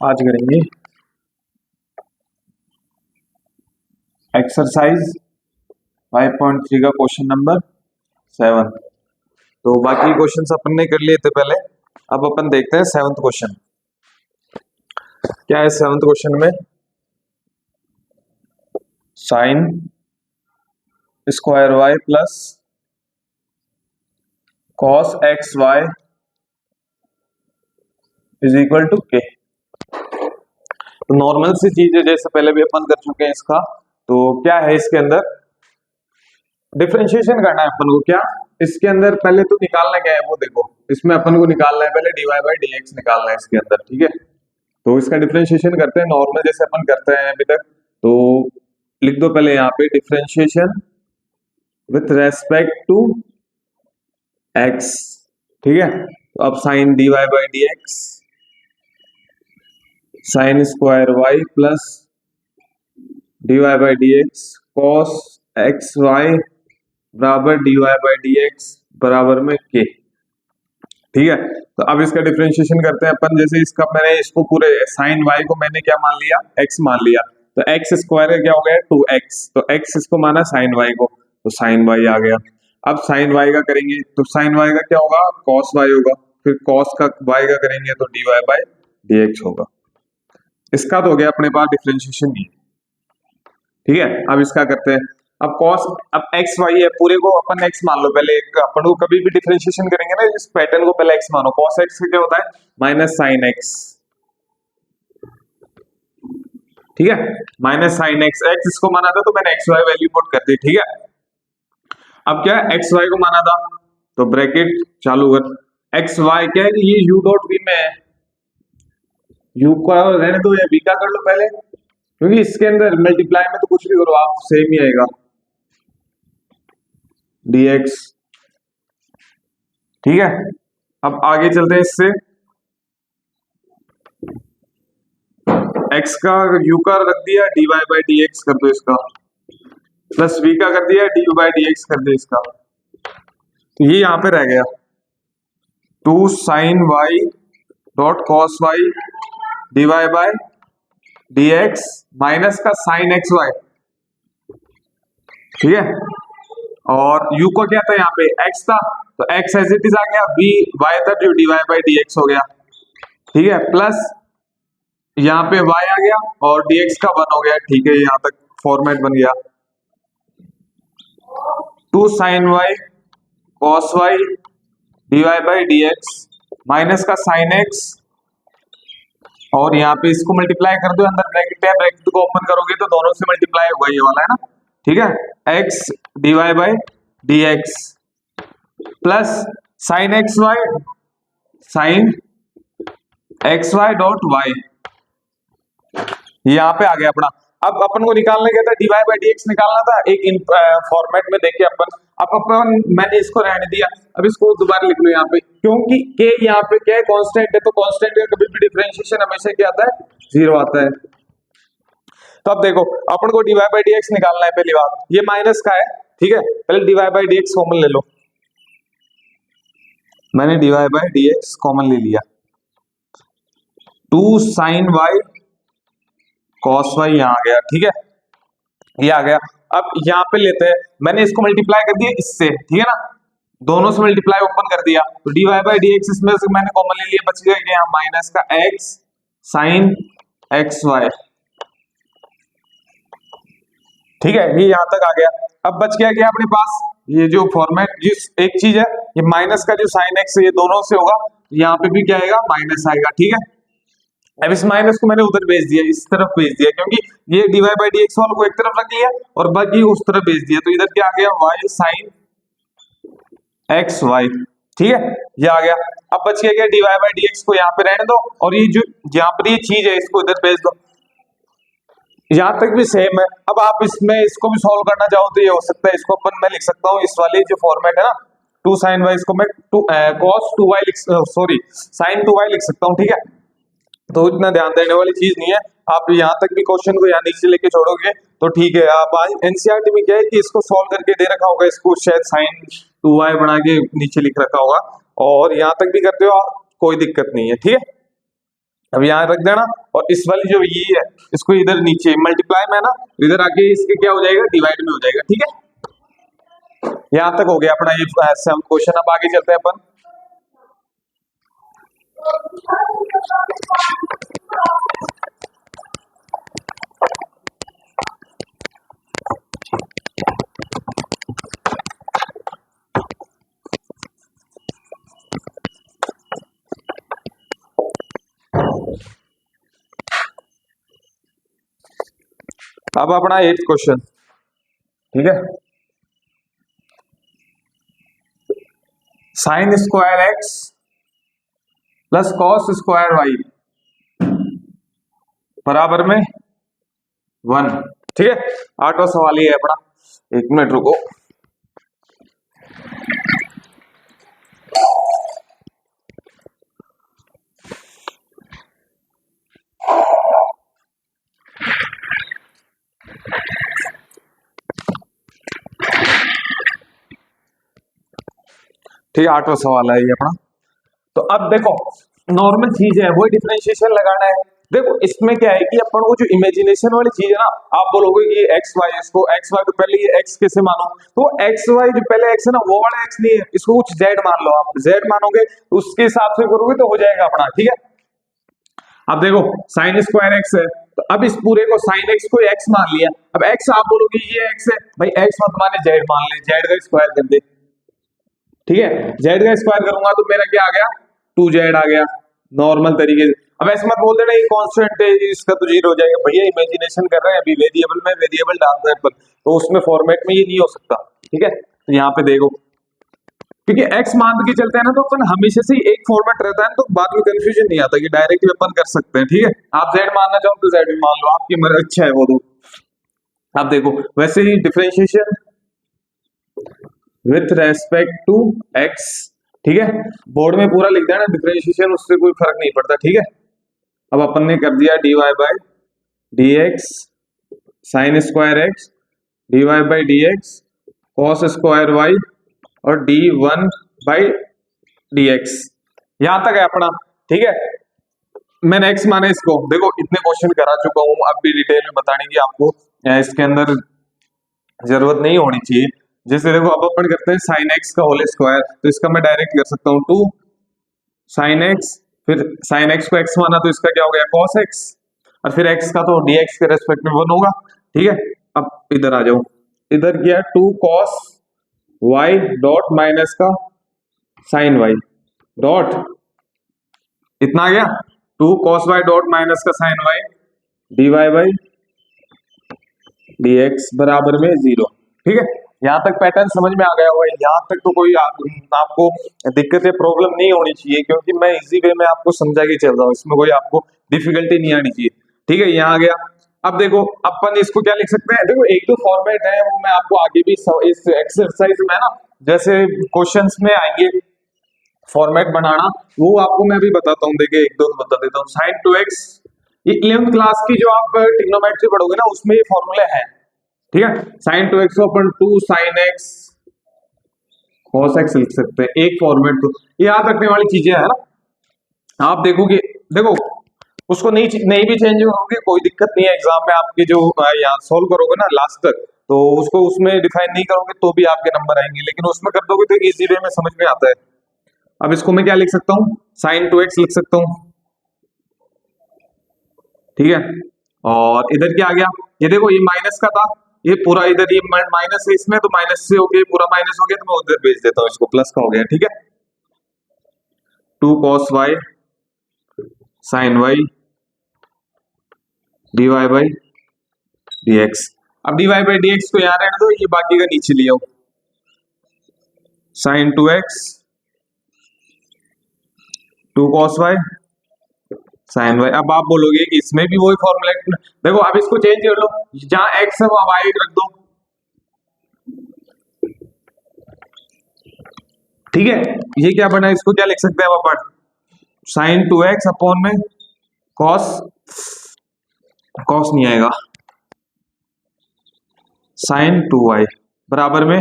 आज करेंगे एक्सरसाइज 5.3 का क्वेश्चन नंबर 7। तो बाकी क्वेश्चंस अपन ने कर लिए थे पहले। अब अपन देखते हैं 7th क्वेश्चन क्या है। 7th क्वेश्चन में sine square y plus cos x y is equal to k. तो नॉर्मल सी चीज है, जैसे पहले भी अपन कर चुके हैं इसका। तो क्या है इसके अंदर डिफरेंशिएशन करना है अपन को। क्या इसके अंदर पहले तो निकालना क्या है वो देखो। इसमें अपन को निकालना है पहले dy बाई dx निकालना है इसके अंदर, ठीक है। तो इसका डिफरेंशिएशन करते हैं नॉर्मल जैसे अपन करते हैं अभी तक। तो लिख दो पहले यहाँ पे differentiation with respect to x, ठीक है। तो अब sine dy by dx sine square y plus dy by dx cos x y बराबर dy बाई dx बराबर में k, ठीक है। तो अब इसका डिफरेंशिएशन करते हैं अपन। जैसे इसका मैंने इसको पूरे साइन y को मैंने क्या मान लिया, x मान लिया। तो एक्स स्क्वायर का क्या हो गया 2x। तो x इसको माना साइन y को, तो साइन y आ गया। अब साइन y का करेंगे तो साइन y का क्या होगा cos y होगा। फिर cos का y का करेंगे तो dy बाई dx होगा। इसका तो हो गया अपने पास डिफरेंशिएशन नहीं, ठीक है। अब इसका करते हैं। अब cos अब x y है पूरे को अपन x मान लो पहले। अपन को कभी भी डिफरेंशिएशन करेंगे ना इस पैटर्न को पहले x मानो। cos x क्या होता है माइनस साइन x, ठीक है। माइनस साइन x, x इसको माना था तो मैंने x y वैल्यू पुट कर दी, ठीक है। अब क्या x y को माना था तो ब्रैकेट चालू कर x y क्या है ये u डॉट v में है। u का रहने दो या v का कर लो पहले, क्योंकि इसके अंदर मल्टीप्लाई में तो कुछ भी करो आप सेम ही आएगा dx, ठीक है। अब आगे चलते हैं इससे। x का u का रख दिया dy बाई dx कर दो इसका, प्लस v का कर दिया dy बाई dx कर दो इसका। तो ये यहां पे रह गया 2 sine y dot cos y dy by dx minus का साइन एक्स वाई, ठीक है। और u को क्या था यहाँ पे x था तो x एज इट इज आ गया, v y था जो dy बाई dx हो गया, ठीक है। प्लस यहाँ पे y आ गया और dx का 1 हो गया, ठीक है। यहाँ तक फॉर्मेट बन गया 2 sine y cos y dy by dx minus का साइन x और यहाँ पे इसको मल्टीप्लाई कर दो। अंदर ब्रैकेट है, ब्रैकेट को ओपन करोगे तो दोनों से मल्टीप्लाई होगा ये वाला है ना, ठीक है। x dy by dx plus sine x y sine x y dot y, यहाँ पे आ गया अपना। अब अपन को निकालना क्या था dy बाई dx निकालना था एक इन फॉर्मेट में देखे अपन। अब अपन मैंने इसको रहने दिया, अब इसको दोबारा लिख लो यहाँ पे, क्योंकि k यहाँ पे क्या है कांस्टेंट है। तो कांस्टेंट का कभी भी डिफरेंशिएशन हमेशा क्या आता है 0 आता है। तो अब देखो अपन को dy बाई dx निकालना है। पहली बात ये माइनस का है, ठीक है। पहले dy बाई dx कॉमन ले लो। मैंने dy बाई dx कॉमन ले लिया 2 साइन y cos y यहाँ आ गया, ठीक है। ये आ गया। अब यहाँ पे लेते हैं, मैंने इसको मल्टीप्लाई कर दिया इससे, ठीक है ना। दोनों से मल्टीप्लाई ओपन कर दिया तो dy बाई dx इसमें से मैंने कॉमन ले लिया, बच गया यहाँ माइनस का x साइन एक्स वाई, ठीक है। ये यहाँ तक आ गया। अब बच गया क्या अपने पास ये जो फॉर्मेट जिस एक चीज है ये माइनस का जो साइन एक्स ये दोनों से होगा, यहाँ पे भी क्या आएगा माइनस आएगा, ठीक है। अब इस माइनस को मैंने उधर भेज दिया, इस तरफ भेज दिया, क्योंकि ये dy बाई dx वालों को एक तरफ रख लिया और बाकी उस तरफ भेज दिया। तो इधर क्या आ गया y साइन एक्स वाई, ठीक है। ये आ गया। अब बच गया क्या dy बाई dx को यहाँ पे रहने दो और ये जो यहाँ पर ये चीज है इसको इधर भेज दो। यहाँ तक भी सेम है। अब आप इसमें इसको भी सॉल्व करना चाहो तो ये हो सकता है, इसको अपन मैं लिख सकता हूँ इस वाली जो फॉर्मेट है ना 2 साइन वाई, इसको मैं cos 2y sorry sine 2y लिख सकता हूँ, ठीक है। तो इतना ध्यान देने वाली चीज नहीं है। आप यहाँ तक भी क्वेश्चन को यहाँ नीचे लेके छोड़ोगे तो ठीक है। आप एनसीईआरटी में क्या है कि इसको सॉल्व करके दे रखा होगा, इसको शायद साइन 2y बना के नीचे लिख रखा होगा और यहाँ तक भी करते हो आप कोई दिक्कत नहीं है, ठीक है। अब यहाँ रख देना, और इस वाली जो ये है इसको इधर नीचे मल्टीप्लाई में ना, इधर आके इसके क्या हो जाएगा, डिवाइड में हो जाएगा। ठीक है, यहाँ तक हो गया अपना ये क्वेश्चन। अब आगे चलते हैं अपन। अब अपना 8th क्वेश्चन। ठीक है, sine square x plus cos square y बराबर में 1। ठीक है, 8वां सवाल ये है अपना। 1 मिनट रुको। ठीक है, 8वां सवाल है ये अपना। तो अब देखो, नॉर्मल चीज है, वही डिफरेंशिएशन लगाना है। देखो इसमें क्या है कि अपन को जो इमेजिनेशन वाली चीज है ना, आप बोलोगे कि एक्स वाई, इसको एक्स वाई तो पहले ये एक्स कैसे मानो, तो एक्स वाई जो पहले एक्स है ना वो वाला एक्स नहीं है, इसको कुछ जेड मान लो। आप जेड मानोगे तो उसके हिसाब से करोगे तो हो जाएगा अपना। ठीक है, अब देखो साइन स्क्वायर एक्स है, तो अब इस पूरे को साइन एक्स को एक्स मान लिया। अब एक्स आप बोलोगे ये एक्स है, भाई एक्स मत माने जेड मान ले, जेड का स्क्वायर कर दे। ठीक है, जेड का स्क्वायर करूंगा तो मेरा क्या आ गया, 2z आ गया नॉर्मल तरीके से। अब ऐसे मत बोल देना ये कांस्टेंट है इसका तो 0 हो जाएगा, भैया इमेजिनेशन कर रहे हैं, अभी वेरिएबल में वेरिएबल डाल रहे हैं अपन, तो उसमें फॉर्मेट में ये नहीं हो सकता। ठीक है, तो यहाँ पे देखो, क्योंकि x मान के चलते हैं ना, तो अपन हमेशा से एक फॉर्मेट रहता है ना, तो बाद में कंफ्यूजन नहीं आता कि डायरेक्टली अपन कर सकते हैं। ठीक है, आप z मानना चाहो तो z भी मान लो, आपकी इच्छा है वो। तो आप देखो वैसे ही differentiation with respect to x। ठीक है, बोर्ड में पूरा लिख देना डिफरेंशिएशन, उससे कोई फर्क नहीं पड़ता। ठीक है, अब अपन ने कर दिया dy by d x sine square x, dy by d x cos square y, और d1 बाई डी एक्स। यहां तक है अपना। ठीक है, मैंने x माने इसको, देखो इतने क्वेश्चन करा चुका हूं, अब भी डिटेल में बताने की आपको इसके अंदर जरूरत नहीं होनी चाहिए। जैसे देखो अब अपन करते हैं साइन एक्स का होल स्क्वायर, तो इसका मैं डायरेक्ट कर सकता हूँ 2 साइन एक्स, फिर साइन एक्स को एक्स माना तो इसका क्या हो गया कॉस एक्स, और फिर एक्स का तो dx के रेस्पेक्ट में 1 होगा। ठीक है, अब इधर आ जाओ, इधर किया 2 cos y डॉट माइनस का साइन y डॉट, इतना आ गया 2 cos y डॉट माइनस का sine y dy by dx बराबर में 0। ठीक है, यहाँ तक पैटर्न समझ में आ गया होगा, यहाँ तक तो कोई आपको दिक्कत या प्रॉब्लम नहीं होनी चाहिए, क्योंकि मैं इजी वे में आपको समझा के चल रहा हूँ, इसमें कोई आपको डिफिकल्टी नहीं आनी चाहिए। ठीक है, यहाँ आ गया। अब देखो अपन इसको क्या लिख सकते हैं, देखो एक दो फॉर्मेट है वो मैं आपको आगे भी इस एक्सरसाइज में ना, जैसे क्वेश्चंस में आएंगे फॉर्मेट बनाना, वो आपको मैं अभी बताता हूँ। देखिए एक दो बता देता हूँ। साइन 2x, ये 11th क्लास की जो आप ट्रिग्नोमेट्री पढ़ोगे ना उसमें ये फॉर्मूले हैं। ठीक है, साइन 2x को अपन 2 साइन x cos x लिख सकते हैं, एक फॉर्मेट। तो याद रखने वाली चीजें है ना, आप देखोगे, देखो उसको नहीं भी चेंज होगी कोई दिक्कत नहीं है, एग्जाम में आपके जो यहाँ सोल्व करोगे ना लास्ट तक, तो उसको उसमें डिफाइन नहीं करोगे तो भी आपके नंबर आएंगे, लेकिन उसमें कर दोगे तो इजी वे में समझ में आता है। अब इसको मैं क्या लिख सकता हूँ, साइन 2x लिख सकता हूँ। ठीक है, और इधर क्या आ गया, ये देखो ये माइनस का था, ये पूरा इधर ये माइनस है इसमें, तो माइनस से हो गया पूरा माइनस हो गया, तो मैं उधर भेज देता हूँ इसको, प्लस का हो गया। ठीक है, 2 cos y sine y dy by dx। अब dy बाई dx को यहाँ रहने दो, ये बाकी का नीचे ले आओ, sine 2x 2 cos y sine y। अब आप बोलोगे कि इसमें भी वही फॉर्मूला, देखो अब इसको चेंज कर लो, जहां x है वहां y रख दो। ठीक है, ये क्या बना, इसको क्या लिख सकते हैं अपन, साइन 2x अपॉन में cos नहीं आएगा, साइन 2y बराबर में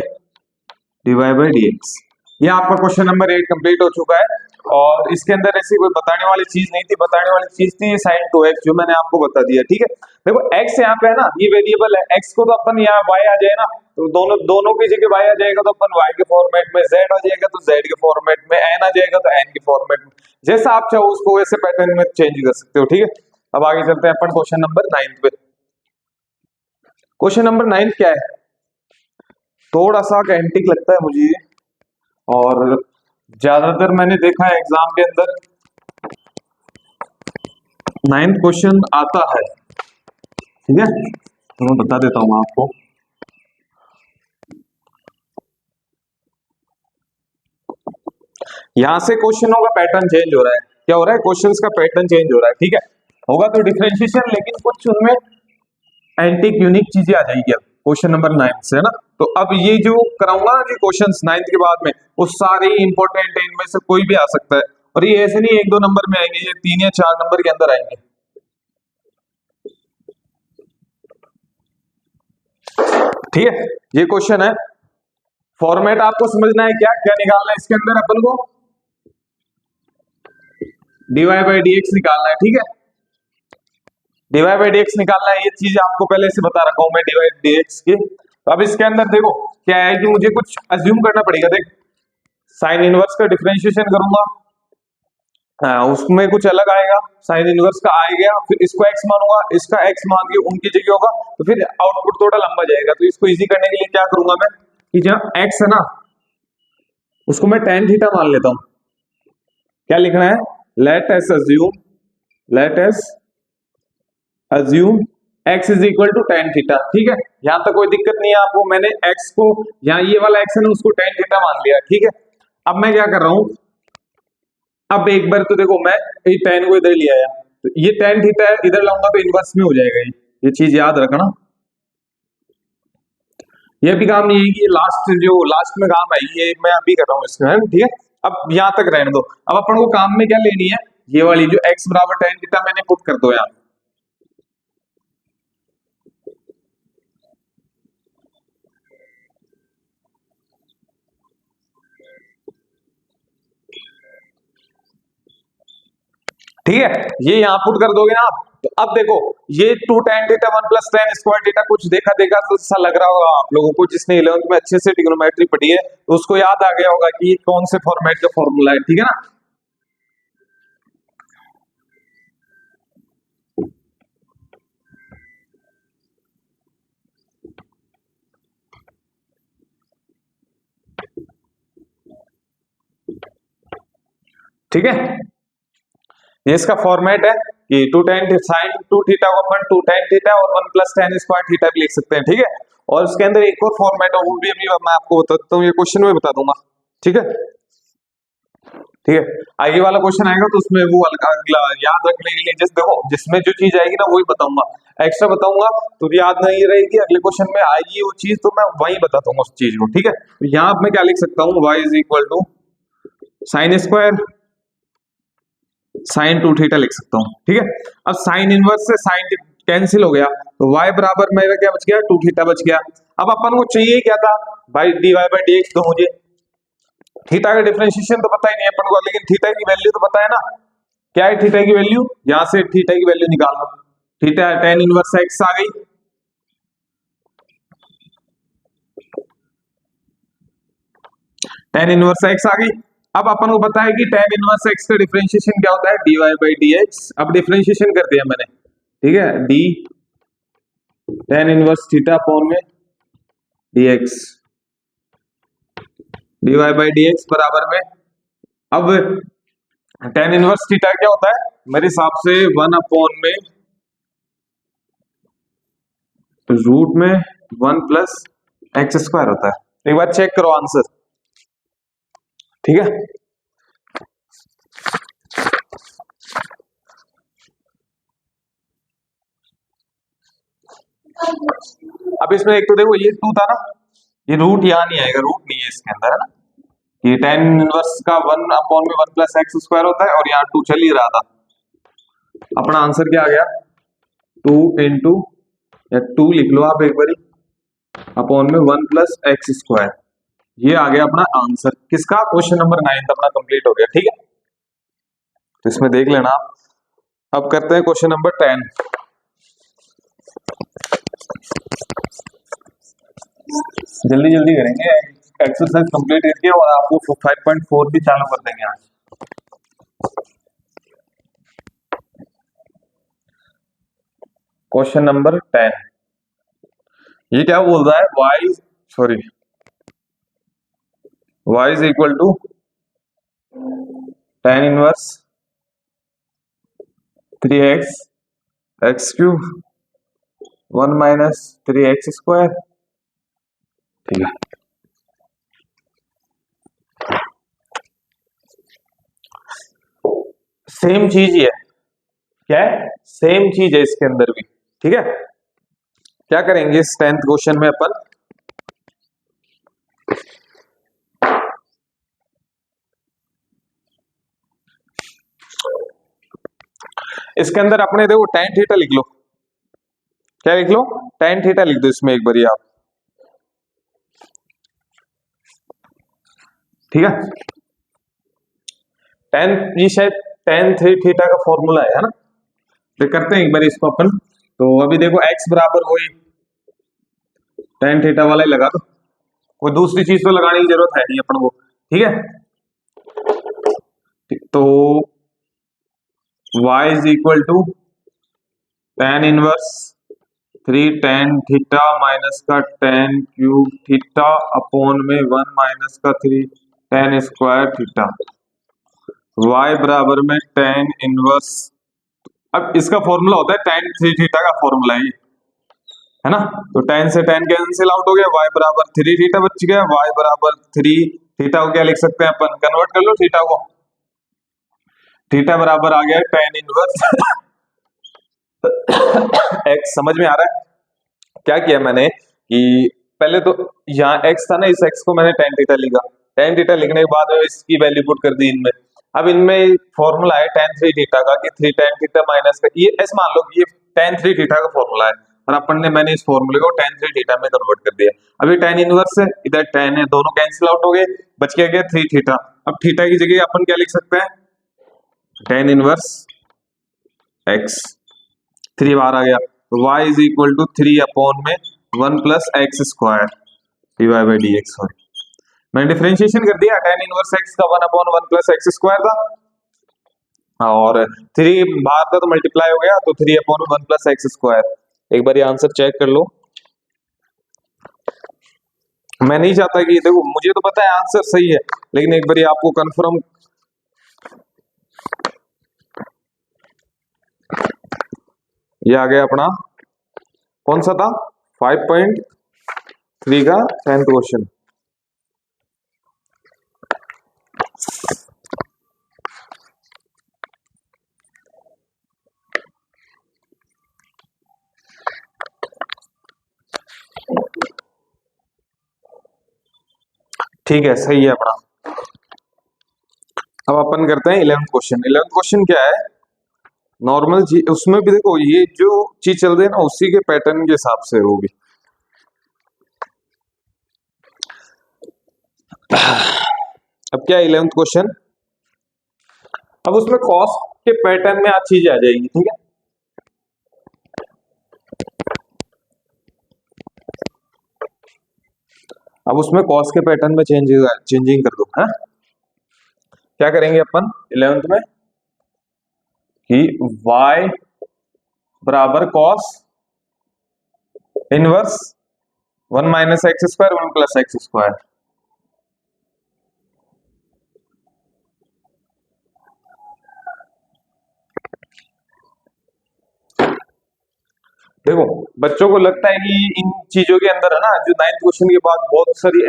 dy बाई dx। ये आपका क्वेश्चन नंबर 8 कंप्लीट हो चुका है। और इसके अंदर ऐसी कोई बताने वाली चीज नहीं थी, बताने वाली चीज थी ये sin 2x जो मैंने आपको बता दिया। ठीक है, देखो x यहाँ पे है ना, ये वेरिएबल है, x को तो अपन यहाँ y आ जाए ना, तो दोनों दोनों की जगह y आ जाएगा तो अपन y के फॉर्मेट में, z आ जाएगा तो z के फॉर्मेट में, n आ जाएगा तो n के फॉर्मेट में, जैसा आप चाहो उसको वैसे पैटर्न में चेंज कर सकते हो। ठीक है, अब आगे चलते हैं अपन क्वेश्चन नंबर 9 पे। क्वेश्चन नंबर 9 क्या है, थोड़ा सा कैंटिक लगता है मुझे ये, और ज्यादातर मैंने देखा है एग्जाम के अंदर 9th क्वेश्चन आता है। ठीक है, तो मैं बता देता हूं आपको। यहां से क्वेश्चनों का पैटर्न चेंज हो रहा है, क्या हो रहा है, क्वेश्चंस का पैटर्न चेंज हो रहा है। ठीक है, होगा तो डिफरेंशिएशन, लेकिन कुछ उनमें एंटिक यूनिक चीजें आ जाएगी अब क्वेश्चन नंबर 9 से, है ना। तो अब ये जो कराऊंगा ना कि क्वेश्चंस 9th के बाद में, वो सारे इंपॉर्टेंट है, इनमें से कोई भी आ सकता है, और ये ऐसे नहीं 1-2 नंबर में आएंगे, ये 3 या 4 नंबर के अंदर आएंगे। ठीक है, ये क्वेश्चन है, फॉर्मेट आपको समझना है, क्या क्या निकालना है इसके अंदर अपन को, dy/dx निकालना है। ठीक है, dy/dx निकालना है, ये चीज आपको पहले से बता रखा हूं मैं dy/dx की। तो अब इसके अंदर देखो क्या है कि मुझे कुछ अज्यूम करना पड़ेगा। देख, साइन इनवर्स का डिफरेंशिएशन करूंगा, उसमें कुछ अलग आएगा, साइन इनवर्स का आएगा, फिर इसको x मानूंगा, इसका x मान के उनकी जगह होगा, तो फिर आउटपुट थोड़ा लंबा जाएगा। तो इसको इजी करने के लिए क्या करूंगा मैं कि जहां x है ना, उसको मैं tan थीटा मान लेता हूं। क्या लिखना है, let us assume x is equal to tan theta. ठीक है, यहां तक कोई दिक्कत नहीं है आपको, मैंने x को, यहाँ ये वाला x है ना, उसको tan थीटा मान लिया। ठीक है, अब मैं क्या कर रहा हूं, अब एक बार तो देखो मैं ये tan को इधर ले आया, तो ये tan थीटा है, इधर लाऊंगा तो इनवर्स में हो जाएगा, ये चीज याद रखना। ये भी काम नहीं है कि लास्ट में काम आई, ये मैं अभी कर रहा हूँ इसमें। ठीक है, अब यहां तक रहने दो। अब अपन को काम में क्या लेनी है, ये वाली जो x बराबर tan थीटा मैंने पुट कर दो यहाँ। ठीक है, ये यहाँ पुट कर दोगे ना आप, तो अब देखो ये 2 tan theta 1 + tan square theta, कुछ देखा तो सा लग रहा होगा आप लोगों को, जिसने 11th में अच्छे से ट्रिग्नोमेट्री पढ़ी है तो उसको याद आ गया होगा कि ये कौन से फॉर्मेट का फॉर्मूला है। ठीक है ना, ठीक है, ये इसका फॉर्मेट है कि 2 tan sin 2 थीटा को अपन 2 tan थीटा और 1 + tan स्क्वायर थीटा भी लिख सकते हैं। ठीक है, और इसके अंदर एक और फॉर्मेट है, वो भी अभी मैं आपको बताता हूँ, ये क्वेश्चन में बता दूंगा। ठीक है, ठीक है, आगे वाला क्वेश्चन आएगा तो उसमें वो अगला याद रखने के लिए, जिस देखो जिसमें जो चीज आएगी ना वही बताऊंगा, एक्स्ट्रा बताऊंगा तो याद नहीं रहेगी, अगले क्वेश्चन में आएगी वो चीज तो मैं वही बताता हूँ उस चीज को। ठीक है, तो यहाँ मैं क्या लिख सकता हूँ, y is equal to sine square sine 2 theta लिख सकता हूँ। ठीक है, अब साइन इनवर्स से साइन कैंसिल हो गया, तो y बराबर मेरा क्या बच गया, 2 थीटा बच गया। अब अपन को चाहिए क्या था भाई, dy/dx, तो मुझे थीटा का डिफरेंशिएशन तो पता ही नहीं है अपन को, लेकिन थीटा की वैल्यू तो पता है ना, क्या है थीटा की वैल्यू, यहां से थीटा की वैल्यू निकाल लो, थीटा tan इनवर्स x आ गई, tan इनवर्स x आ गई। अब अपन को पता है कि tan इनवर्स x का डिफरेंशिएशन क्या होता है, dy/dx। अब डिफरेंशिएशन कर दिया मैंने, ठीक है, d tan inverse theta upon में dx, dy/dx बराबर में, अब tan इनवर्स थीटा क्या होता है मेरे हिसाब से 1 अपॉन में रूट में 1 + x स्क्वायर होता है। एक बार चेक करो आंसर। ठीक है, अब इसमें एक तो देखो ये 2 था ना, ये रूट यहाँ नहीं आएगा, रूट नहीं है इसके अंदर, है ना, ये tan इनवर्स का 1 अपॉन में 1 + x स्क्वायर होता है, और यहाँ 2 चल ही रहा था। अपना आंसर क्या आ गया, 2 इंटू, या 2 लिख लो आप एक बारी, अपॉन में 1 + x स्क्वायर, ये आ गया अपना आंसर किसका, क्वेश्चन नंबर 9 अपना कंप्लीट हो गया। ठीक है, तो इसमें देख लेना आप। अब करते हैं क्वेश्चन नंबर 10। जल्दी जल्दी करेंगे, एक्सरसाइज कंप्लीट करके और आपको 5.4 भी चालू कर देंगे आज। क्वेश्चन नंबर 10, ये क्या बोल रहा है, y is equal to tan inverse 3x x cube 1 minus 3x square. ठीक है, सेम चीज ही है, क्या है, सेम चीज है इसके अंदर भी। ठीक है, क्या करेंगे इस 10th क्वेश्चन में अपन, इसके अंदर अपने देखो tan थीटा लिख लो। क्या लिख लो, tan थीटा लिख दो इसमें एक बारी आप। ठीक है, tan, ये शायद tan 3 थीटा का फॉर्मूला है ना, तो करते हैं एक बार इसको अपन। तो अभी देखो x बराबर वही tan थीटा वाला ही लगा दो, कोई दूसरी चीज तो लगाने की जरूरत है नहीं अपन को। ठीक है, तो y is equal to tan inverse 3 tan theta minus का tan क्यूब थीटा अपॉन में 1 माइनस का 3 tan स्क्वायर थीटा, y बराबर में tan इनवर्स, अब इसका फॉर्मूला होता है tan 3 थीटा का फॉर्मूला है ना, तो tan से tan कैंसिल आउट हो गया, y बराबर 3 थीटा बच गया, y बराबर 3 थीटा को क्या लिख सकते हैं अपन, कन्वर्ट कर लो थीटा को, थीटा बराबर आ गया tan इनवर्स x। समझ में आ रहा है क्या किया मैंने कि पहले तो यहाँ x था ना, इस x को मैंने tan थीटा लिखा, tan थीटा लिखने के बाद इसकी वैल्यू पुट कर दी इनमें। अब इनमें फॉर्मूला है tan 3 थीटा का कि 3 tan थीटा माइनस का, ये ऐसे मान लो कि ये tan 3 थीटा का फॉर्मूला है और अपन ने, मैंने इस फॉर्मूले को tan 3 थीटा में कन्वर्ट कर दिया। अभी tan इनवर्स है, इधर tan है, दोनों कैंसिल आउट हो गए, बच गया 3 थीटा। अब थीटा की जगह अपन क्या लिख सकते हैं, tan इनवर्स x, 3 बार आ गया, तो y is equal to 3 upon में 1 plus x square divide by d x. मैंने डिफरेंशिएशन कर दिया, tan इनवर्स x का 1 अपॉन 1 प्लस एक्स स्क्वायर था और 3 बाहर था तो मल्टीप्लाई हो गया, तो 3 अपॉन 1 प्लस एक्स स्क्वायर। एक बार ये आंसर चेक कर लो। मैं नहीं चाहता कि देखो, मुझे तो पता है आंसर सही है, लेकिन एक बार आपको कंफर्म, ये आ गया अपना कौन सा था, 5.3 का 10th क्वेश्चन। ठीक है, सही है अपना। अब अपन करते हैं 11th क्वेश्चन। 11th क्वेश्चन क्या है, नॉर्मल चीज, उसमें भी देखो ये जो चीज चल रही है ना, उसी के पैटर्न के हिसाब से वो भी। अब क्या है 11th क्वेश्चन, अब उसमें कॉस्ट के पैटर्न में आज चीजें आ जाएगी। ठीक है, अब उसमें कॉस्ट के पैटर्न में चेंजिंग कर दो है। क्या करेंगे अपन 11th में कि y बराबर cos inverse 1 minus x square 1 plus x square. देखो बच्चों को लगता है कि इन चीजों के अंदर है ना, जो 9th क्वेश्चन के बाद बहुत सारी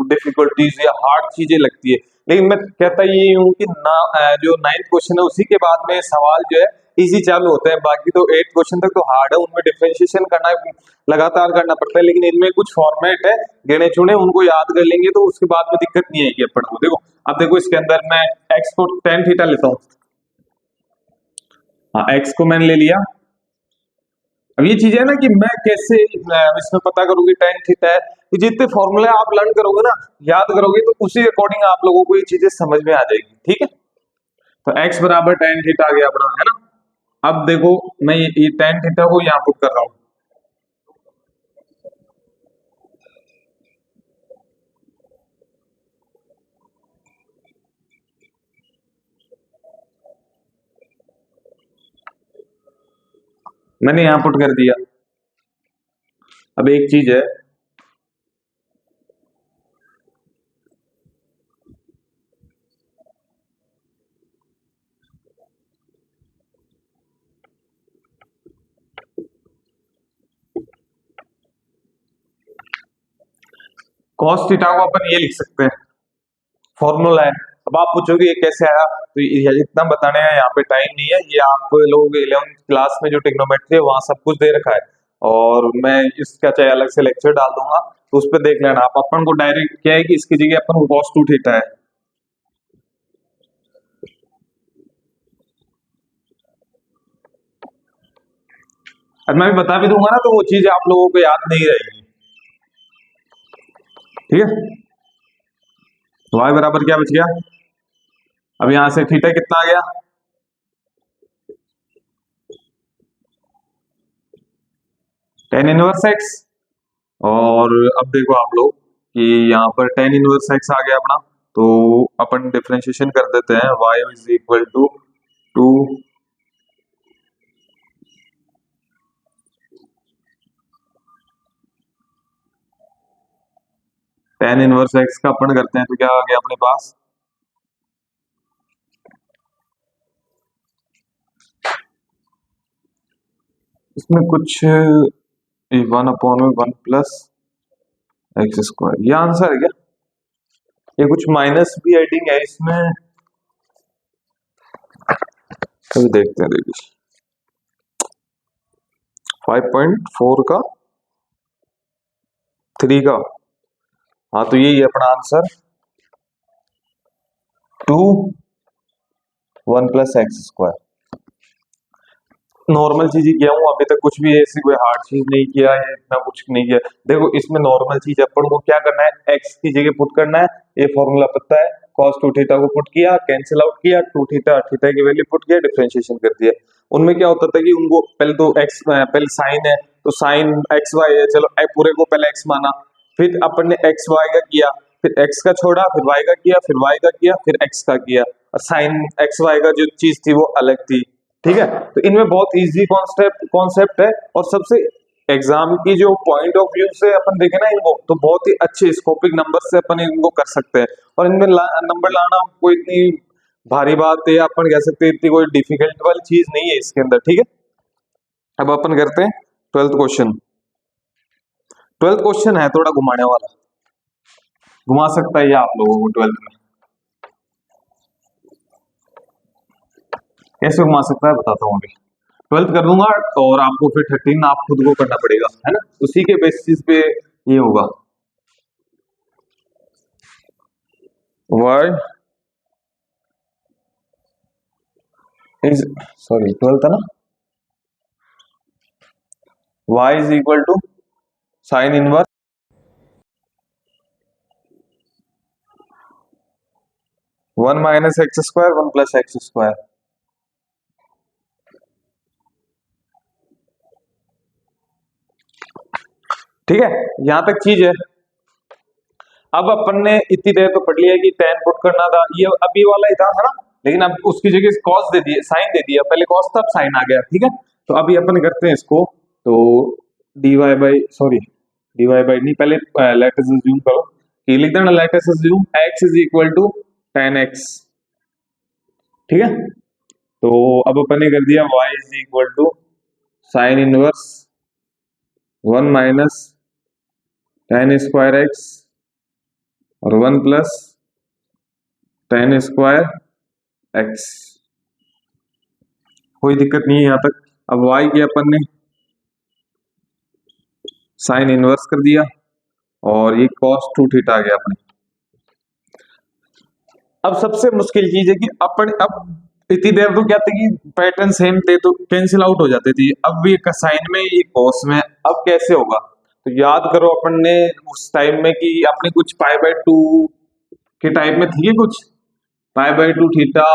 डिफिकल्टीज या हार्ड चीजें लगती है, लेकिन मैं कहता ये हूँ कि ना, जो 9th क्वेश्चन है उसी के बाद में सवाल जो है इजी चालू होते हैं, बाकी तो 8th क्वेश्चन तक तो हार्ड है, उनमें डिफरेंशिएशन करना लगातार करना पड़ता है, लेकिन इनमें कुछ फॉर्मेट है गिने चुने, उनको याद कर लेंगे तो उसके बाद में दिक्कत नहीं आएगी अपन को। देखो अब देखो इसके अंदर मैं एक्स को tan थीटा लेता हूँ, हाँ एक्स को मैंने ले लिया। अब ये चीज है ना कि मैं कैसे इसमें पता करूंगी tan थीटा है, तो जितने फॉर्मूले आप लर्न करोगे ना, याद करोगे, तो उसी अकॉर्डिंग आप लोगों को ये चीजें समझ में आ जाएगी। ठीक है, तो x बराबर tan थीटा आ गया अपना, है ना। अब देखो मैं ये tan थीटा को यहाँ पुट कर रहा हूं। मैंने यहाँ पुट कर दिया। अब एक चीज है, cos थीटा को अपन ये लिख सकते हैं, फॉर्मूला है। अब आप पूछोगे ये कैसे आया, तो ये इतना बताने का यहाँ पे टाइम नहीं है। ये आप लोग 11th क्लास में जो ट्रिग्नोमेट्री है वहां सब कुछ दे रखा है, और मैं इसका चाहे अलग से लेक्चर डाल दूंगा, तो उस पर देख लेना आप। अपन को डायरेक्ट क्या है कि इसकी जगह अपन को cos 2 थीटा है। और मैं भी बता भी दूंगा ना, तो वो चीज आप लोगों को याद नहीं रहेगी, ठीक है। y बराबर क्या बच गया, अब यहां से थीटा कितना आ गया, tan इनवर्स x। और अब देखो आप लोग कि यहाँ पर tan इनवर्स x आ गया अपना, तो अपन डिफरेंशिएशन कर देते हैं। y is equal to 2 tan inverse x का अपन करते हैं, तो क्या आ गया अपने पास, इसमें कुछ 1/1 प्लस एक्स स्क्वायर, ये आंसर है क्या। ये कुछ माइनस भी एडिंग है इसमें, तो देखते हैं। देखिए 5.4 का 3 का, हाँ तो यही है अपना answer, 2 1 plus x square. Normal चीज ही किया हूँ अभी तक, कुछ भी ऐसी कोई हार्ड चीज नहीं किया है, इतना कुछ नहीं किया। देखो इसमें नॉर्मल चीज अपन को क्या करना है, x की जगह पुट करना है। ये फॉर्मूला पता है, cos 2 थीटा को पुट किया, कैंसिल आउट किया, 2 थीटा थीटा की वैल्यू पुट किया, डिफरेंशिएशन कर दिया। उनमें क्या होता था कि उनको पहले तो x पहले साइन है, तो साइन एक्स वाई है, चलो पूरे को पहले x माना, फिर अपन ने एक्स वाई का किया, फिर x का छोड़ा, फिर y का किया, फिर y का किया, फिर x का किया, और साइन एक्स वाई का जो चीज थी वो अलग थी, ठीक है। तो इनमें बहुत इजी कॉन्सेप्ट कॉन्सेप्ट है, और सबसे एग्जाम की जो पॉइंट ऑफ व्यू से अपन देखें ना इनको, तो बहुत ही अच्छे स्कोपिक नंबर से अपन इनको कर सकते हैं। और इनमें नंबर लाना कोई इतनी भारी बात है, या अपन कह सकते हैं इतनी कोई डिफिकल्ट वाली चीज नहीं है इसके अंदर, ठीक है। अब अपन करते हैं 12th क्वेश्चन। 12th क्वेश्चन है थोड़ा घुमाने वाला, घुमा सकता है ये आप लोगों को 12th में, कैसे घुमा सकता है बताता हूँ अभी। 12th कर दूंगा, और आपको फिर 13 आप खुद को करना पड़ेगा, है ना, उसी के बेसिस पे ये होगा। y इज, सॉरी 12th है ना, y is equal to sine inverse 1 minus x square 1 plus x square. ठीक है, यहां तक चीज है। अब अपन ने इतनी देर तो पढ़ लिया कि tan पुट करना था, ये अभी वाला ही था, है ना, लेकिन अब उसकी जगह cos दे दिया, साइन दे दिया, पहले cos था अब साइन आ गया, ठीक है। तो अभी अपन करते हैं इसको, तो dy by, sorry dy by नहीं, पहले लेट अस अज्यूम करो कि लिख देना, let us assume x is equal to tan x, ठीक है। तो अब अपन ने कर दिया y is equal to sine inverse 1 minus tan square x और 1 प्लस tan स्क्वायर x। कोई दिक्कत नहीं है यहां तक। अब y के अपन ने साइन इनवर्स कर दिया, और ये cos 2 थीटा आ गया अपने। अब सबसे मुश्किल चीज है कि अपन, अब इतनी देर तो क्या था कि पैटर्न सेम थे तो कैंसिल आउट हो जाते थे, अब ये साइन में ये cos में, अब कैसे होगा। तो याद करो अपन ने उस टाइम में कि आपने कुछ पाई बाय 2 के टाइप में थी कुछ pi by 2 theta,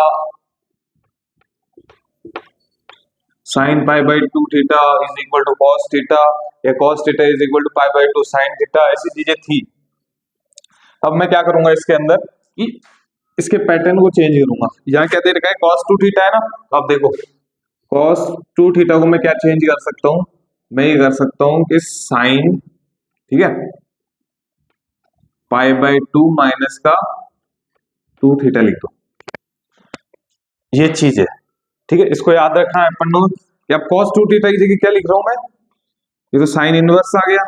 sine pi by two theta is equal to cos theta, या cos theta is equal to pi by two sine theta, ऐसी चीजें थी। अब मैं क्या करूंगा इसके अंदर कि इसके पैटर्न को चेंज करूंगा। यहाँ क्या दे रखा है, cos 2 थीटा है ना। अब देखो cos 2 थीटा को मैं क्या चेंज कर सकता हूँ, मैं ये कर सकता हूँ कि साइन, ठीक है, पाई बाई टू माइनस का 2 थीटा लिख दो, ये चीज है। ठीक है, इसको याद रखना है अपन लोग कि अब cos 2 थीटा की जगह क्या लिख रहा हूं मैं, ये तो साइन इनवर्स आ गया।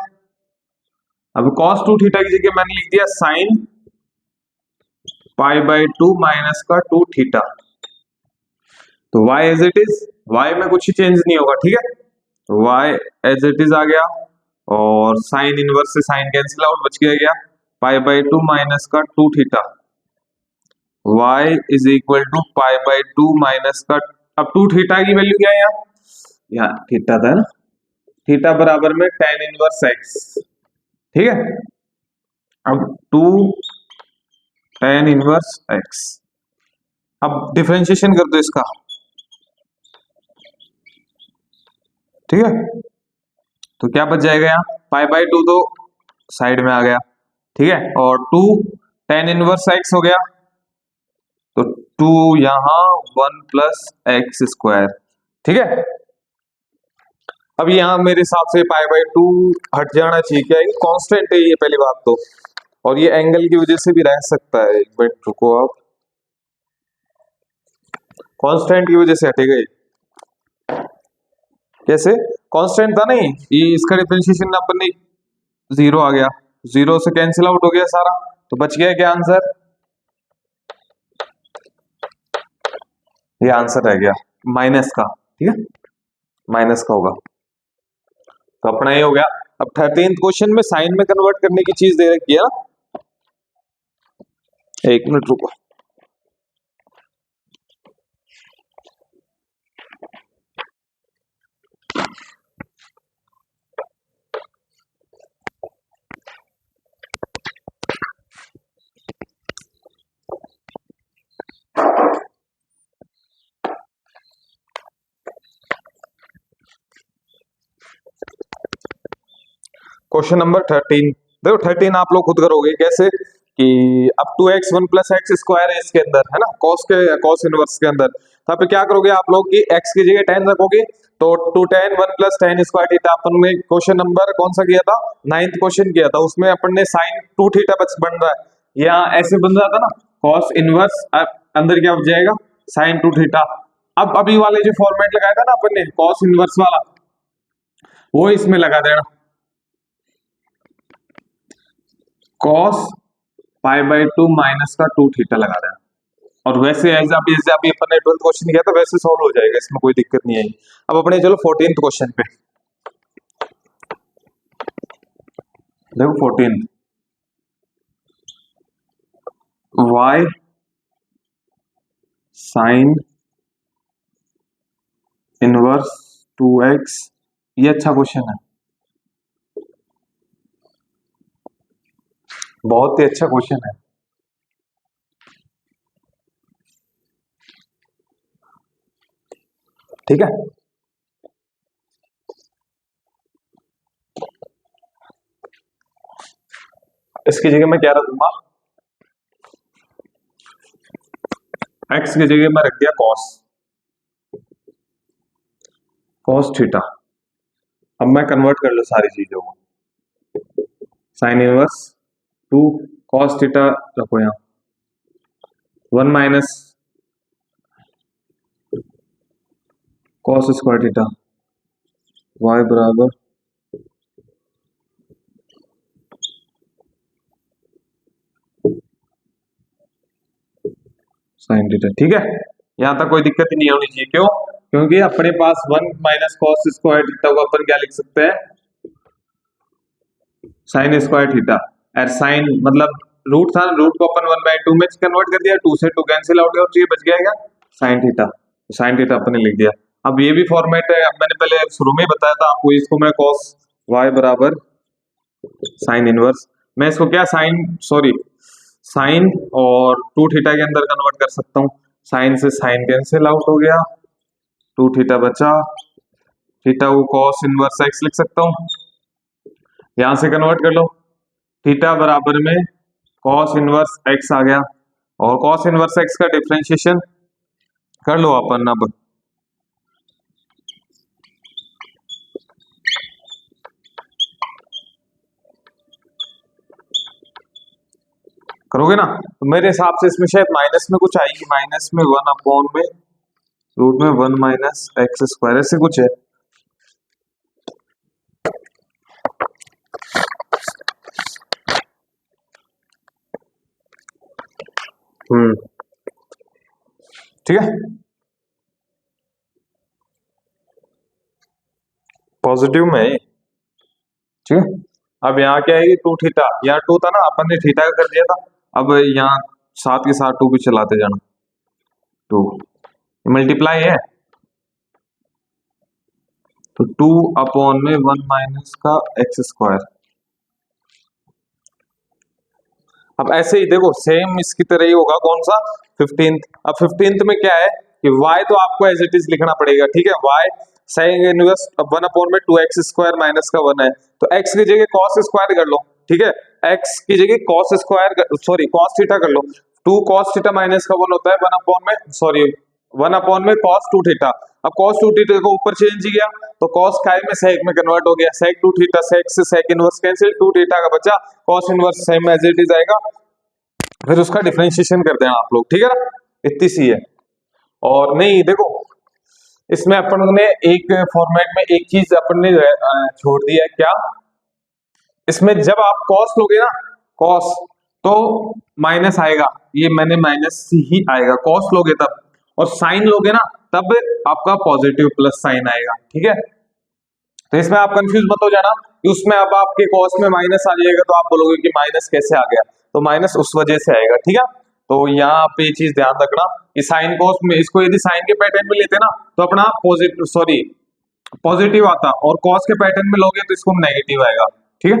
अब cos 2 थीटा की जगह मैंने लिख दिया sine pi by two minus का 2 थीटा। तो y as it is, y में कुछ ही चेंज नहीं होगा, ठीक है, तो y एज इट इज आ गया, और साइन इनवर्स से साइन कैंसिल आउट, बच गया पाई बाई टू माइनस का 2 theta, y is equal to pi by two minus का, अब 2 थीटा की वैल्यू क्या है यहाँ थीटा था ना, थीटा बराबर में tan इनवर्स x, ठीक है। अब 2 tan इनवर्स x, अब डिफरेंशिएशन कर दो इसका, ठीक है, तो क्या बच जाएगा यहाँ, पाई बाई टू तो साइड में आ गया, ठीक है, और 2 tan इनवर्स x हो गया, तो 2 यहां 1 प्लस एक्स स्क्वायर, ठीक है। अब यहां मेरे हिसाब से पाई बाई टू हट जाना चाहिए, क्या है कांस्टेंट है ये पहली बात तो, और ये एंगल की वजह से भी रह सकता है, एक मिनट रुको आप, कांस्टेंट की वजह से हटेगा ये, कैसे, कांस्टेंट था नहीं ये, इसका डिफरेंशिएशन अपन ने 0 आ गया, 0 से कैंसिल आउट हो गया सारा, तो बच गया क्या आंसर, ये आंसर रह गया माइनस का, ठीक है, माइनस का होगा, तो अपना ये हो गया। अब 13th क्वेश्चन में साइन में कन्वर्ट करने की चीज दे रखी है ना, एक मिनट रुको, क्वेश्चन नंबर 13, देखो 13 आप लोग खुद करोगे कैसे कि अब 2x 1 प्लस एक्स स्क्वायर है इसके अंदर, है ना, कॉस इनवर्स के अंदर, तो आप क्या करोगे आप लोग कि x की जगह tan रखोगे, तो 2 tan 1 plus tan square theta, अपन ने क्वेश्चन नंबर कौन सा किया था, 9th क्वेश्चन किया था, उसमें अपन ने साइन 2 थीटा बन रहा है, यहाँ ऐसे बन रहा था ना, कॉस इनवर्स, अंदर क्या बच जाएगा साइन 2 थीटा। अब अभी वाले जो फॉर्मेट लगाया था ना अपन ने कॉस इनवर्स वाला, वो इसमें लगा देना, cos pi by two minus का 2 थीटा लगा रहे हैं, और वैसे जैसे अभी अपन ने 12th क्वेश्चन किया था वैसे सॉल्व हो जाएगा, इसमें कोई दिक्कत नहीं आएगी। अब अपने चलो 14th क्वेश्चन पे, देखो 14th, y sine inverse 2x, ये अच्छा क्वेश्चन है, बहुत ही अच्छा क्वेश्चन है, ठीक है। इसकी जगह मैं क्या रखूंगा, x की जगह मैं रख दिया कॉस थीटा। अब मैं कन्वर्ट कर लो सारी चीजों को, साइन इनवर्स 2 कॉस थीटा रखो यहाँ, 1 minus cos square theta, y बराबर साइन थीटा, ठीक है, यहां तक कोई दिक्कत ही नहीं होनी चाहिए, क्यों, क्योंकि अपने पास 1 माइनस कॉस स्क्वायर थीटा को अपन क्या लिख सकते हैं, साइन स्क्वायर थीटा, और साइन मतलब रूट था, रूट को अपन 1/2 में कन्वर्ट कर दिया, 2 से 2 कैंसिल आउट गया, तो ये बच गया साइन थीटा, साइन थीटा अपन ने लिख दिया। अब ये भी फॉर्मेट है, अब मैंने पहले शुरू में बताया था आपको, इसको मैं कॉस y बराबर साइन इनवर्स, मैं इसको क्या साइन और 2 थीटा के अंदर कन्वर्ट कर सकता हूँ, साइन से साइन कैंसिल आउट हो गया, 2 थीटा बचा, थीटा को cos इनवर्स x लिख सकता हूँ, यहां से कन्वर्ट कर लो, थीटा बराबर में cos इनवर्स x आ गया, और cos इनवर्स x का डिफरेंशिएशन कर लो अपन अब। करोगे ना, तो मेरे हिसाब से इसमें शायद माइनस में कुछ आएगी, माइनस में 1 में रूट में 1 माइनस एक्स स्क्वायर ऐसे कुछ है। ठीक है, पॉजिटिव में है, ठीक है। अब यहाँ क्या है, 2 थीटा, यहाँ 2 था ना, अपन ने थीटा का कर दिया था, अब यहाँ साथ के साथ 2 भी चलाते जाना, 2 मल्टीप्लाई है, तो 2 अपॉन में 1 माइनस का एक्स स्क्वायर। अब ऐसे ही देखो सेम इसकी तरह ही होगा, कौन सा 15th। अब 15th में क्या है कि y तो आपको एज इट इज लिखना पड़ेगा, ठीक है, y साइन इनवर्स 1 अपॉन में 2x स्क्वायर माइनस का 1 है, तो x की जगह cos स्क्वायर कर लो, ठीक है, x की जगह cos square sorry cos theta कर लो, 2 cos थीटा माइनस का 1 होता है 1 अपॉन में सॉरी 1 अपॉन में cos 2 थीटा। अब cos 2 थीटा को ऊपर चेंज किया तो cos काय में sec में कन्वर्ट हो गया, sec 2 थीटा, sec से sec इनवर्स कैंसिल, 2 थीटा का बचा, cos inverse same as it is आएगा, फिर उसका डिफरेंशिएशन कर देना आप लोग, ठीक है ना, इतनी सी है। और नहीं देखो इसमें अपन ने एक फॉर्मेट में एक चीज अपन ने छोड़ दिया है, क्या, इसमें जब आप cos लोगे ना, cos तो माइनस आएगा, ये मैंने माइनस ही आएगा cos लोगे तब, और साइन लोगे ना तब आपका पॉजिटिव प्लस साइन आएगा, ठीक है। तो इसमें आप कंफ्यूज मत हो जाना कि उसमें अब आपके cos में माइनस आ जाएगा तो आप बोलोगे कि माइनस कैसे आ गया, तो माइनस उस वजह से आएगा, ठीक है। तो यहाँ पे चीज ध्यान रखना कि साइन cos में इसको यदि साइन के पैटर्न में लेते ना तो अपना पॉजिटिव सॉरी पॉजिटिव आता, और cos के पैटर्न में लोगे तो इसको नेगेटिव आएगा, ठीक है।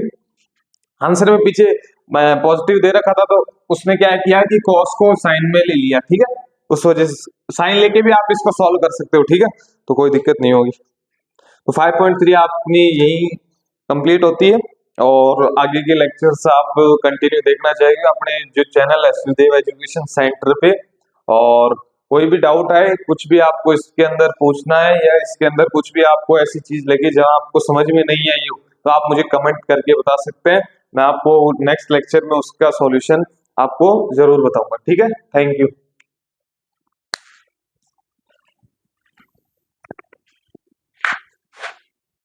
आंसर में पीछे मैं पॉजिटिव दे रखा था तो उसमें क्या किया कि cos को साइन में ले लिया, ठीक है, उस वजह से साइन लेके भी आप इसको सॉल्व कर सकते हो, ठीक है, तो कोई दिक्कत नहीं होगी। तो 5.3 आपकी यही कंप्लीट होती है, और आगे के लेक्चर्स आप कंटिन्यू देखना चाहिए अपने जो चैनल है सुदेव एजुकेशन सेंटर पे, और कोई भी डाउट आए, कुछ भी आपको इसके अंदर पूछना है या इसके अंदर कुछ भी आपको ऐसी चीज लगे जहां आपको समझ में नहीं आई हो तो आप मुझे कमेंट करके बता सकते हैं, मैं आपको नेक्स्ट लेक्चर में उसका सॉल्यूशन आपको जरूर बताऊंगा, ठीक है। Thank you.